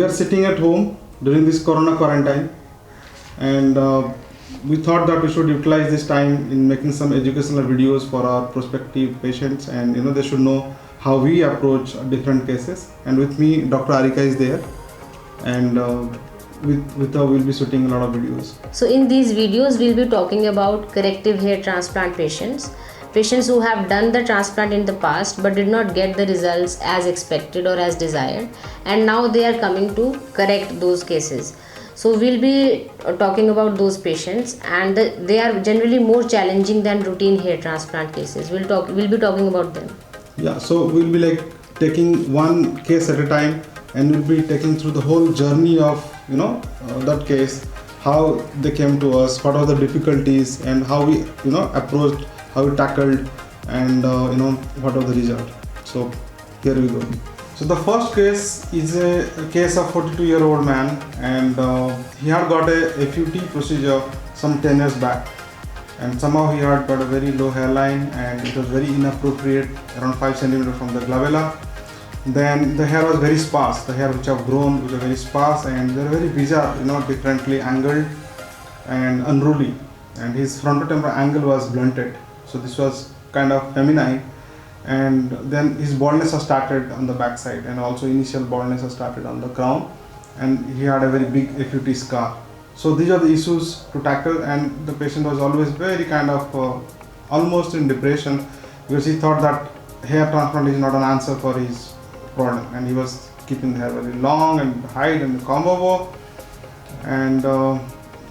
we are sitting at home during this corona quarantine, and we thought that we should utilize this time in making some educational videos for our prospective patients, and they should know how we approach different cases. And with me, Dr. Arika is there, and with her we'll be shooting a lot of videos. So in these videos we'll be talking about corrective hair transplant patients who have done the transplant in the past but did not get the results as expected or as desired, and now they are coming to correct those cases. So we'll be talking about those patients, and they are generally more challenging than routine hair transplant cases. We'll be talking about them. Yeah, so we'll be like taking one case at a time, and we'll be taking through the whole journey of that case, how they came to us, what are the difficulties, and how we approached, how we tackled, and what are the result. So here we go. So the first case is a case of 42-year-old man, and he had got a FUT procedure some 10 years back, and somehow he had got a very low hairline, and it was very inappropriate, around 5 centimeters from the glabella. Then the hair was very sparse, the hair which have grown, which are very sparse, and they are very bizarre, differently angled and unruly, and his frontotemporal angle was blunted, so this was kind of feminine. And then his baldness has started on the back side, and also initial baldness has started on the crown, and he had a very big FUT scar. So these are the issues to tackle, and the patient was always very kind of almost in depression, because he thought that hair transplant is not an answer for his problem, and he was keeping the hair very long and hide and combo bow. And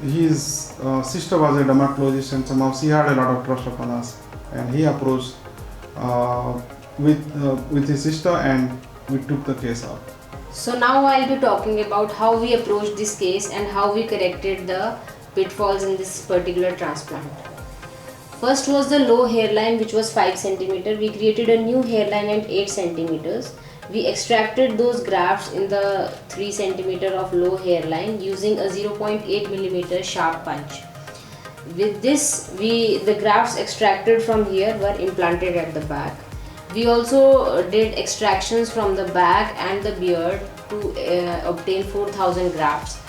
his sister was a dermatologist, and somehow she had a lot of trust upon us, and he approached with his sister, and we took the case up. So now I'll be talking about how we approached this case and how we corrected the pitfalls in this particular transplant. First was the low hairline, which was 5 cm. We created a new hairline at 8 cm. We extracted those grafts in the 3 cm of low hairline using a 0.8 mm sharp punch. With this, the grafts extracted from here were implanted at the back. We also did extractions from the back and the beard to obtain 4,000 grafts.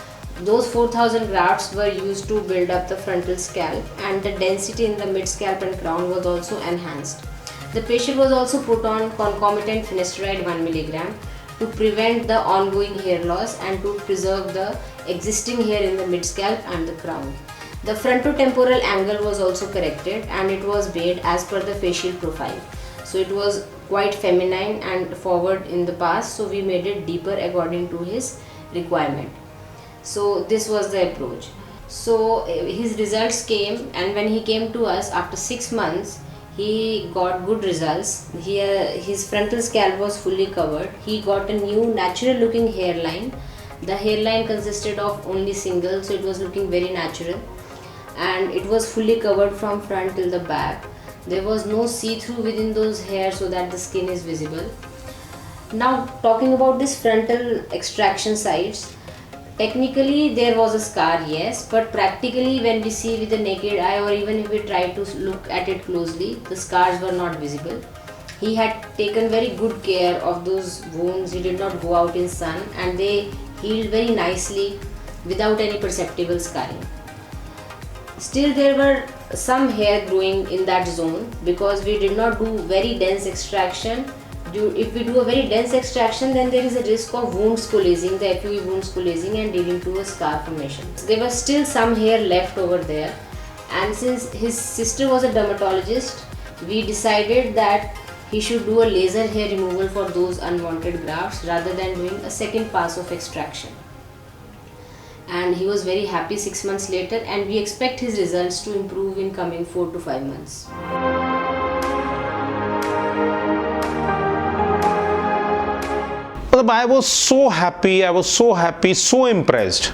Those 4,000 grafts were used to build up the frontal scalp, and the density in the mid scalp and crown was also enhanced. The patient was also put on concomitant finasteride 1 mg to prevent the ongoing hair loss and to preserve the existing hair in the mid scalp and the crown. The frontotemporal angle was also corrected, and it was made as per the facial profile. So it was quite feminine and forward in the past, so we made it deeper according to his requirement. So this was the approach. So his results came, and when he came to us after 6 months, he got good results. His frontal scalp was fully covered. He got a new natural looking hairline. The hairline consisted of only single, so it was looking very natural, and it was fully covered from front till the back. There was no see-through within those hairs, so that the skin is visible. Now talking about this frontal extraction sites, technically there was a scar, yes, but practically when we see with the naked eye, or even if we try to look at it closely, the scars were not visible. He had taken very good care of those wounds. He did not go out in sun, and they healed very nicely without any perceptible scarring. Still there were some hair growing in that zone because we did not do very dense extraction. If we do a very dense extraction, then there is a risk of wound scoliosing, the FUE wound scoliosing, and leading to a scar formation. There was still some hair left over there, and since his sister was a dermatologist, we decided that he should do a laser hair removal for those unwanted grafts rather than doing a second pass of extraction. And he was very happy 6 months later, and we expect his results to improve in coming 4 to 5 months. I was so happy, so impressed.